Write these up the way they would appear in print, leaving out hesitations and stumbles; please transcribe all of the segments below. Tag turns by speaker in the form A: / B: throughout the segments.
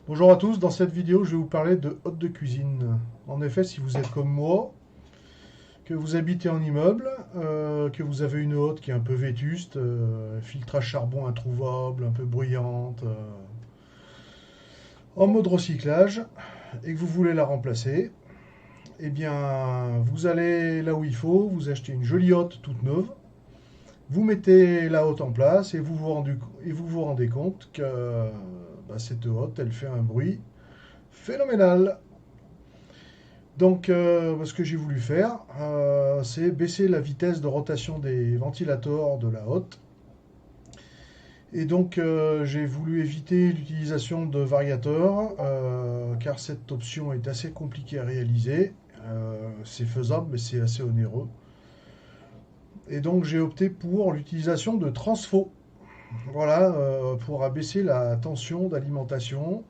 A: Bonjour à tous, dans cette vidéo je vais vous parler de hotte de cuisine. En effet, si vous êtes comme moi, que vous habitez en immeuble, que vous avez une hotte qui est un peu vétuste, filtre à charbon introuvable, un peu bruyante, en mode recyclage, et que vous voulez la remplacer, eh bien vous allez là où il faut, vous achetez une jolie hotte toute neuve, vous mettez la hotte en place et vous vous rendez compte que cette hotte elle fait un bruit phénoménal. Donc, ce que j'ai voulu faire, c'est baisser la vitesse de rotation des ventilateurs de la hotte. Et donc, j'ai voulu éviter l'utilisation de variateurs, car cette option est assez compliquée à réaliser. C'est faisable, mais c'est assez onéreux. Et donc, j'ai opté pour l'utilisation de transfo. Voilà, pour abaisser la tension d'alimentation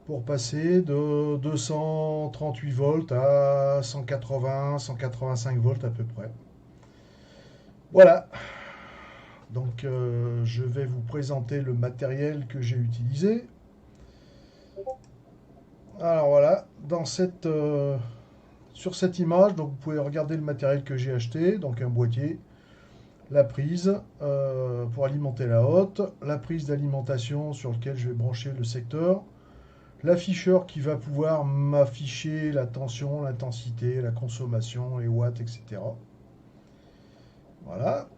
A: pour passer de 238 volts à 180, 185 volts à peu près. Voilà, donc je vais vous présenter le matériel que j'ai utilisé. Alors voilà, sur cette image, donc vous pouvez regarder le matériel que j'ai acheté, donc un boîtier, la prise pour alimenter la hotte, la prise d'alimentation sur laquelle je vais brancher le secteur, l'afficheur qui va pouvoir m'afficher la tension, l'intensité, la consommation, les watts, etc. Voilà.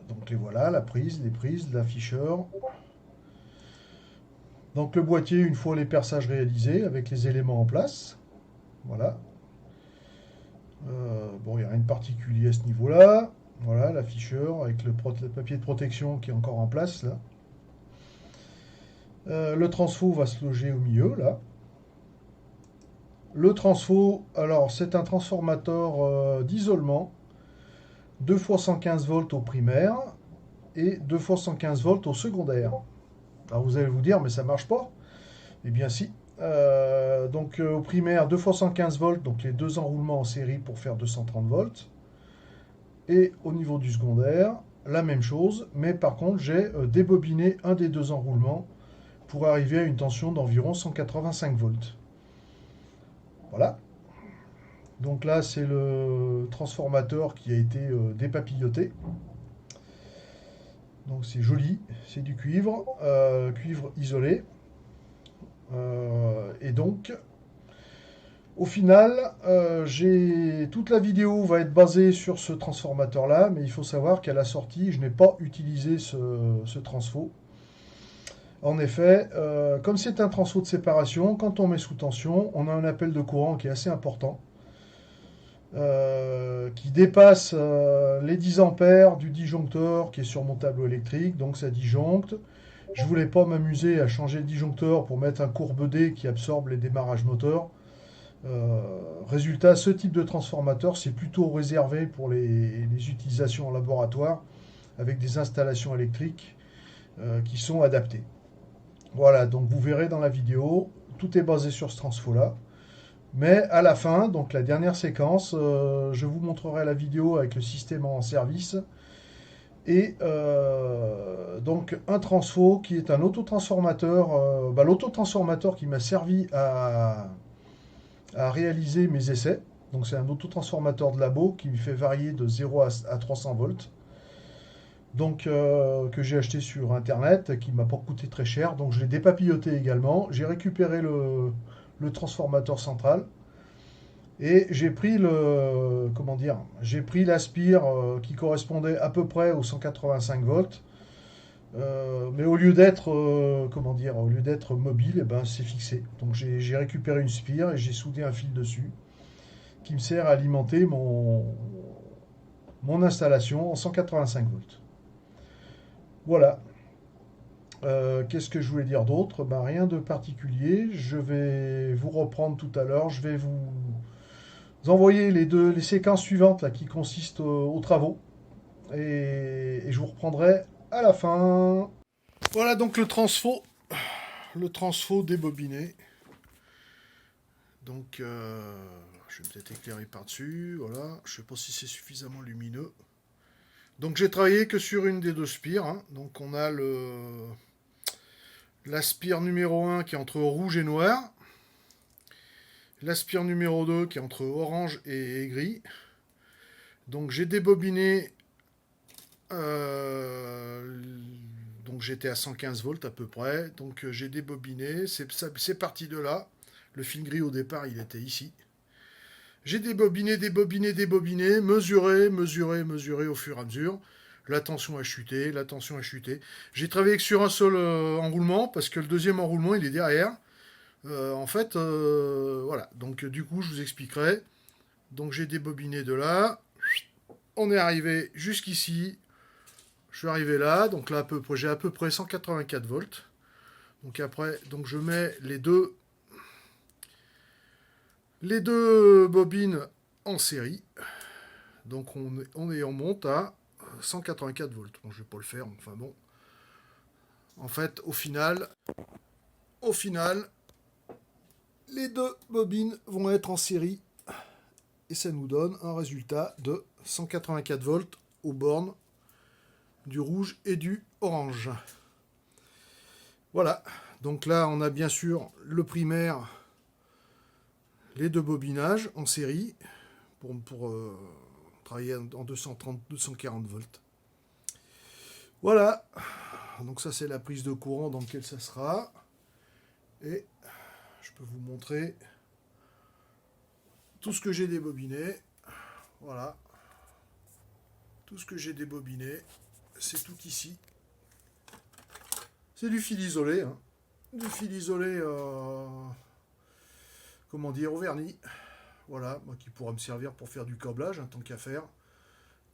A: Donc les voilà, les prises, l'afficheur. Donc le boîtier, une fois les perçages réalisés, avec les éléments en place. Voilà. Bon, il n'y a rien de particulier à ce niveau-là. Voilà, l'afficheur avec le papier de protection qui est encore en place là. Le transfo va se loger au milieu là. Le transfo, alors c'est un transformateur d'isolement, 2 fois 115 volts au primaire et 2 fois 115 volts au secondaire. Alors vous allez vous dire, mais ça marche pas. Eh bien si. Au primaire, 2 fois 115 volts, donc les deux enroulements en série pour faire 230 volts. Et au niveau du secondaire, la même chose, mais par contre j'ai débobiné un des deux enroulements pour arriver à une tension d'environ 185 volts. Voilà. Donc là, c'est le transformateur qui a été dépapilloté. Donc c'est joli, c'est du cuivre, cuivre isolé. Et donc, au final, toute la vidéo va être basée sur ce transformateur-là, mais il faut savoir qu'à la sortie, je n'ai pas utilisé ce transfo. En effet, comme c'est un transfo de séparation, quand on met sous tension, on a un appel de courant qui est assez important. Qui dépasse les 10 ampères du disjoncteur qui est sur mon tableau électrique, donc ça disjoncte. Je voulais pas m'amuser à changer le disjoncteur pour mettre un courbe D qui absorbe les démarrages moteurs. Résultat, ce type de transformateur, c'est plutôt réservé pour les utilisations en laboratoire avec des installations électriques qui sont adaptées. Voilà, donc vous verrez dans la vidéo, tout est basé sur ce transfo-là. Mais à la fin, donc la dernière séquence, je vous montrerai la vidéo avec le système en service. Et donc un transfo qui est un autotransformateur, l'autotransformateur qui m'a servi à réaliser mes essais. Donc c'est un autotransformateur de labo qui me fait varier de 0 à 300 volts. Donc que j'ai acheté sur internet, qui m'a pas coûté très cher. Donc je l'ai dépapilloté également. J'ai récupéré le transformateur central. Et j'ai pris l'aspire qui correspondait à peu près aux 185 volts. Mais au lieu d'être mobile, eh ben, c'est fixé. Donc j'ai récupéré une spire et j'ai soudé un fil dessus qui me sert à alimenter mon installation en 185 volts. Voilà. Qu'est-ce que je voulais dire d'autre? Ben, rien de particulier. Je vais vous reprendre tout à l'heure. Je vais vous envoyer les séquences suivantes là, qui consistent aux travaux. Et je vous reprendrai à la fin. Voilà donc le transfo débobiné. Donc je vais peut-être éclairer par-dessus. Voilà, je ne sais pas si c'est suffisamment lumineux. Donc j'ai travaillé que sur une des deux spires, hein. Donc on a la spire numéro 1 qui est entre rouge et noir, la spire numéro 2 qui est entre orange et gris. Donc j'ai débobiné, donc j'étais à 115 volts à peu près, donc j'ai débobiné, c'est parti de là. Le fil gris au départ il était ici. J'ai débobiné, débobiné, débobiné, mesuré, mesuré, mesuré au fur et à mesure. La tension a chuté, la tension a chuté. J'ai travaillé que sur un seul enroulement, parce que le deuxième enroulement, il est derrière. Voilà. Donc, du coup, je vous expliquerai. Donc, j'ai débobiné de là. On est arrivé jusqu'ici. Je suis arrivé là. Donc, là, j'ai à peu près 184 volts. Donc, après, donc je mets les deux bobines en série. Donc on monte à 184 volts. Bon, je vais pas le faire, enfin bon. En fait, au final, les deux bobines vont être en série et ça nous donne un résultat de 184 volts aux bornes du rouge et du orange. Voilà. Donc là, on a bien sûr le primaire, les deux bobinages en série pour travailler en 230-240 volts. Voilà. Donc ça, c'est la prise de courant dans laquelle ça sera. Et je peux vous montrer tout ce que j'ai débobiné. Voilà. Tout ce que j'ai débobiné, c'est tout ici. C'est du fil isolé. Hein. Du fil isolé, comment dire, au vernis. Voilà, moi qui pourra me servir pour faire du câblage, hein, tant qu'à faire.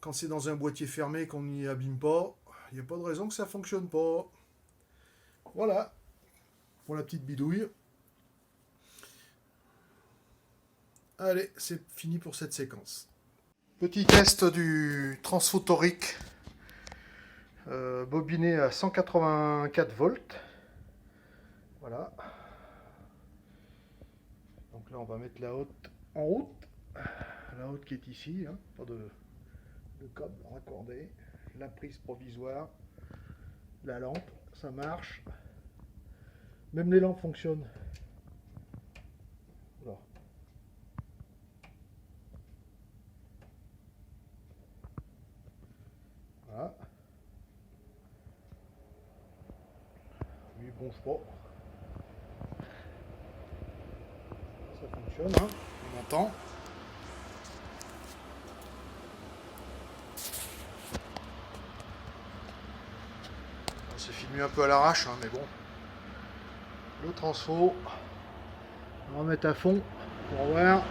A: Quand c'est dans un boîtier fermé, qu'on n'y abîme pas, il n'y a pas de raison que ça ne fonctionne pas. Voilà, pour la petite bidouille. Allez, c'est fini pour cette séquence. Petit test du transphotonique bobiné à 184 volts. Voilà. Donc là, on va mettre la haute en route. La haute qui est ici, hein, pas de câble raccordé. La prise provisoire. La lampe, ça marche. Même les lampes fonctionnent. Voilà. Voilà. Lui, il gonfle pas. Ça fonctionne, hein. On entend. C'est filmé un peu à l'arrache, hein, mais bon. Le transfo. On va mettre à fond pour voir.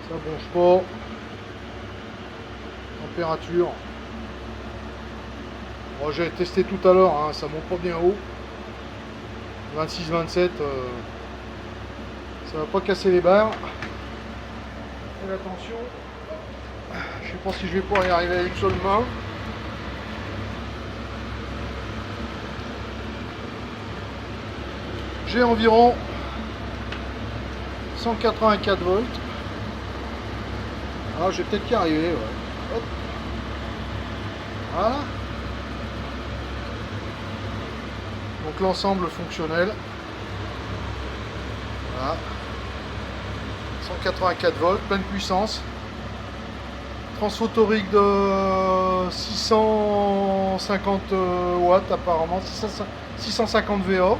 A: Ça bronche pas. Température. Bon, j'ai testé tout à l'heure, hein, ça monte pas bien haut. 26-27, ça va pas casser les barres. Et attention, je sais pas si je vais pouvoir y arriver avec une seule main. J'ai environ 184 volts. Ah, je vais peut-être y arriver, ouais. Hop. Voilà. Donc l'ensemble fonctionnel. Voilà. 184 volts, pleine puissance. Transphotonique de 650 watts apparemment, 650 VA.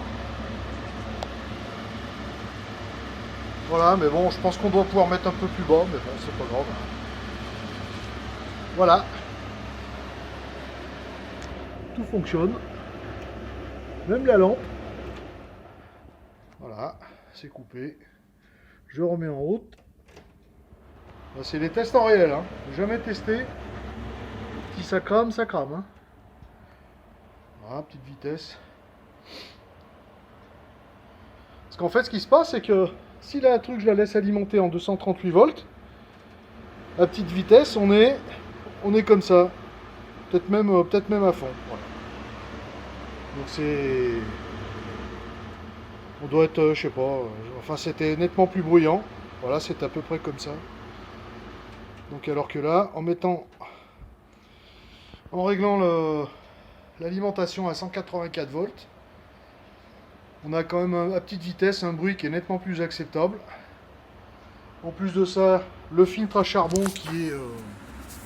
A: Voilà, mais bon, je pense qu'on doit pouvoir mettre un peu plus bas, mais bon, c'est pas grave. Voilà. Tout fonctionne. Même la lampe. Voilà, c'est coupé. Je remets en route. C'est des tests en réel, hein. Jamais testé. Si ça crame, ça crame. Hein. Voilà, petite vitesse. Parce qu'en fait, ce qui se passe, c'est que si la truc, je la laisse alimenter en 238 volts, à petite vitesse, on est comme ça. Peut-être même à fond. Voilà. Donc c'est... On doit être, je sais pas, enfin c'était nettement plus bruyant. Voilà, c'est à peu près comme ça. Donc alors que là, en réglant l'alimentation à 184 volts, on a quand même à petite vitesse un bruit qui est nettement plus acceptable. En plus de ça, le filtre à charbon qui est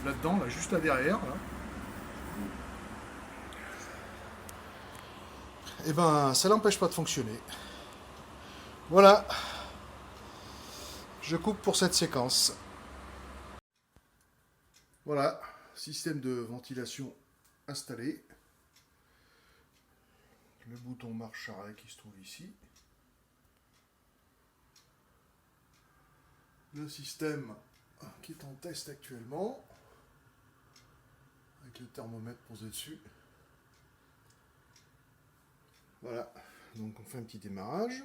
A: là-dedans, là, juste là derrière, là. Et ben, ça l'empêche pas de fonctionner. Voilà, je coupe pour cette séquence. Voilà, système de ventilation installé. Le bouton marche arrêt qui se trouve ici. Le système qui est en test actuellement, avec le thermomètre posé dessus. Voilà, donc on fait un petit démarrage.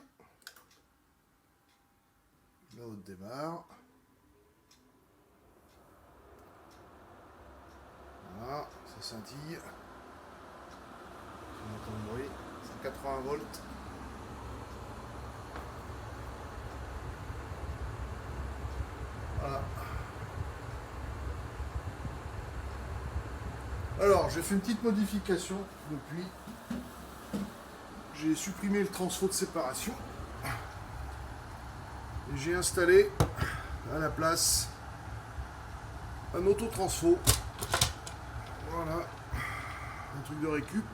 A: La haute démarre. Voilà, ça scintille. On entend le bruit, 180 volts. Voilà. Alors, j'ai fait une petite modification depuis. J'ai supprimé le transfo de séparation. Et j'ai installé à la place un autotransfo. Voilà. Un truc de récup.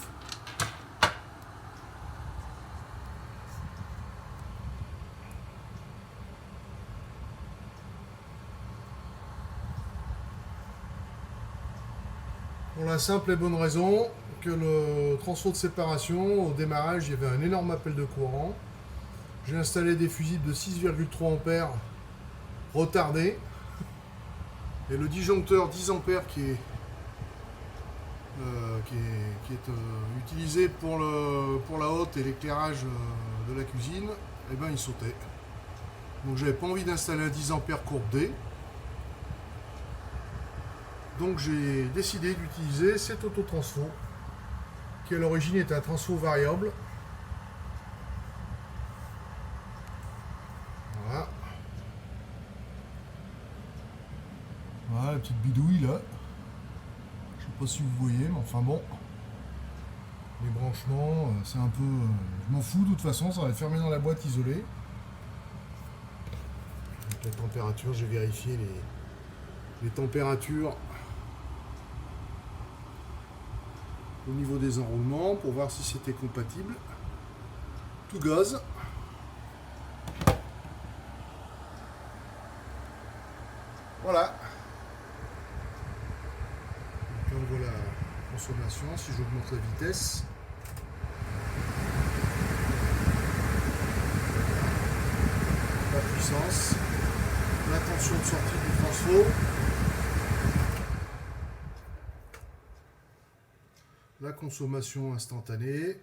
A: Pour la simple et bonne raison que le transfo de séparation, au démarrage, il y avait un énorme appel de courant. J'ai installé des fusibles de 6,3 ampères retardés. Et le disjoncteur 10 ampères qui est utilisé pour la haute et l'éclairage de la cuisine, et ben il sautait. Donc j'avais pas envie d'installer un 10 ampères courbe D. Donc j'ai décidé d'utiliser cet autotransfo, qui à l'origine est un transfo variable. Voilà. Voilà la petite bidouille là. Je sais pas si vous voyez, mais enfin bon. Les branchements, c'est un peu... je m'en fous, de toute façon, ça va être fermé dans la boîte isolée. Avec la température, j'ai vérifié les températures au niveau des enroulements pour voir si c'était compatible. Tout gaz. Voilà. Donc là on voit la consommation, si j'augmente la vitesse. La puissance. La tension de sortie du transfo. La consommation instantanée,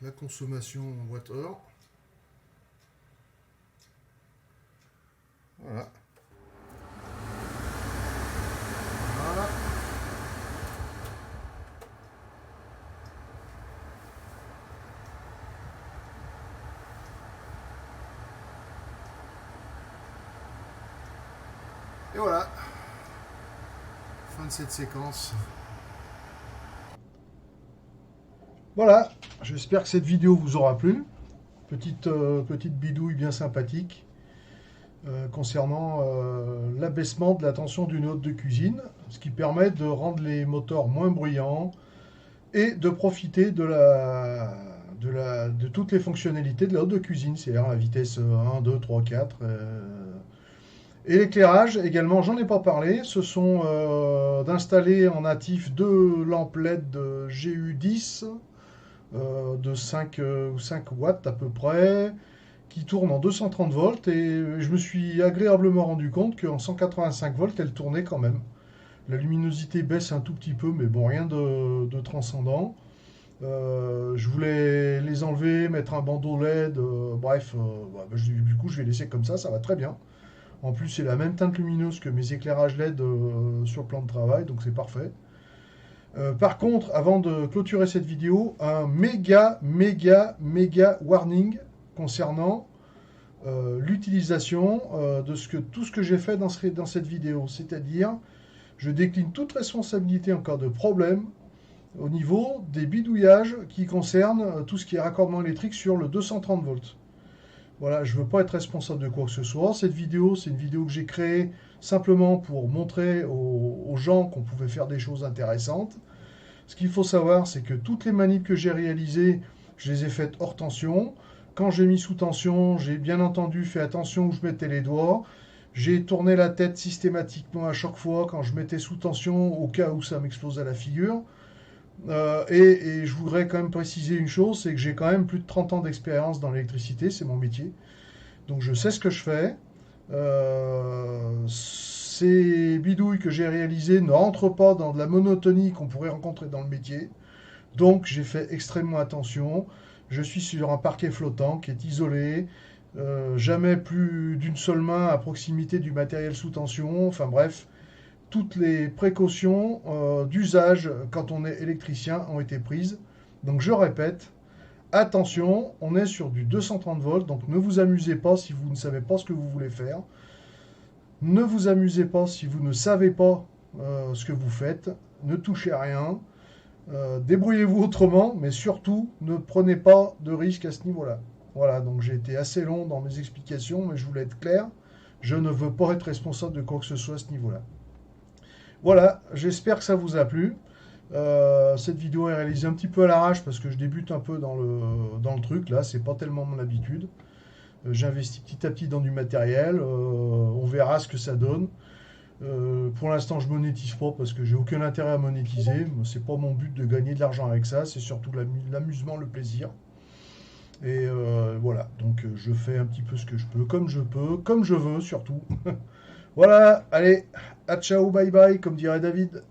A: la consommation en watts-heure. Voilà. Voilà. Et voilà. Fin de cette séquence. Voilà, j'espère que cette vidéo vous aura plu. Petite bidouille bien sympathique concernant l'abaissement de la tension d'une hotte de cuisine, ce qui permet de rendre les moteurs moins bruyants et de profiter de toutes les fonctionnalités de la hotte de cuisine, c'est-à-dire la vitesse 1, 2, 3, 4. Et l'éclairage également, j'en ai pas parlé, ce sont d'installer en natif 2 lampes LED GU10 de 5 watts à peu près, qui tournent en 230 volts, et je me suis agréablement rendu compte qu'en 185 volts, elle tournait quand même. La luminosité baisse un tout petit peu, mais bon, rien de transcendant. Je voulais les enlever, mettre un bandeau LED, bref, du coup je vais laisser comme ça va très bien. En plus c'est la même teinte lumineuse que mes éclairages LED sur le plan de travail, donc c'est parfait. Par contre, avant de clôturer cette vidéo, un méga warning concernant l'utilisation de tout ce que j'ai fait dans cette vidéo. C'est-à-dire, je décline toute responsabilité en cas de problème au niveau des bidouillages qui concernent tout ce qui est raccordement électrique sur le 230 volts. Voilà, je ne veux pas être responsable de quoi que ce soit. Cette vidéo, c'est une vidéo que j'ai créée simplement pour montrer aux gens qu'on pouvait faire des choses intéressantes. Ce qu'il faut savoir, c'est que toutes les manips que j'ai réalisées, je les ai faites hors tension. Quand j'ai mis sous tension, j'ai bien entendu fait attention où je mettais les doigts. J'ai tourné la tête systématiquement à chaque fois quand je mettais sous tension au cas où ça m'explose à la figure. Et je voudrais quand même préciser une chose, c'est que j'ai quand même plus de 30 ans d'expérience dans l'électricité, c'est mon métier. Donc je sais ce que je fais. Ces bidouilles que j'ai réalisées ne rentrent pas dans de la monotonie qu'on pourrait rencontrer dans le métier. Donc j'ai fait extrêmement attention. Je suis sur un parquet flottant qui est isolé. Jamais plus d'une seule main à proximité du matériel sous tension. Enfin bref, toutes les précautions d'usage quand on est électricien ont été prises. Donc je répète, attention, on est sur du 230 volts, donc ne vous amusez pas si vous ne savez pas ce que vous voulez faire. Ne vous amusez pas si vous ne savez pas ce que vous faites. Ne touchez à rien. Débrouillez-vous autrement, mais surtout, ne prenez pas de risques à ce niveau-là. Voilà, donc j'ai été assez long dans mes explications, mais je voulais être clair. Je ne veux pas être responsable de quoi que ce soit à ce niveau-là. Voilà, j'espère que ça vous a plu. Cette vidéo est réalisée un petit peu à l'arrache parce que je débute un peu dans le truc. Là, c'est pas tellement mon habitude. J'investis petit à petit dans du matériel. On verra ce que ça donne. Pour l'instant, je monétise pas parce que j'ai aucun intérêt à monétiser. C'est pas mon but de gagner de l'argent avec ça. C'est surtout l'amusement, le plaisir. Et voilà. Donc, je fais un petit peu ce que je peux, comme je veux surtout. Voilà. Allez, à ciao, bye bye, comme dirait David.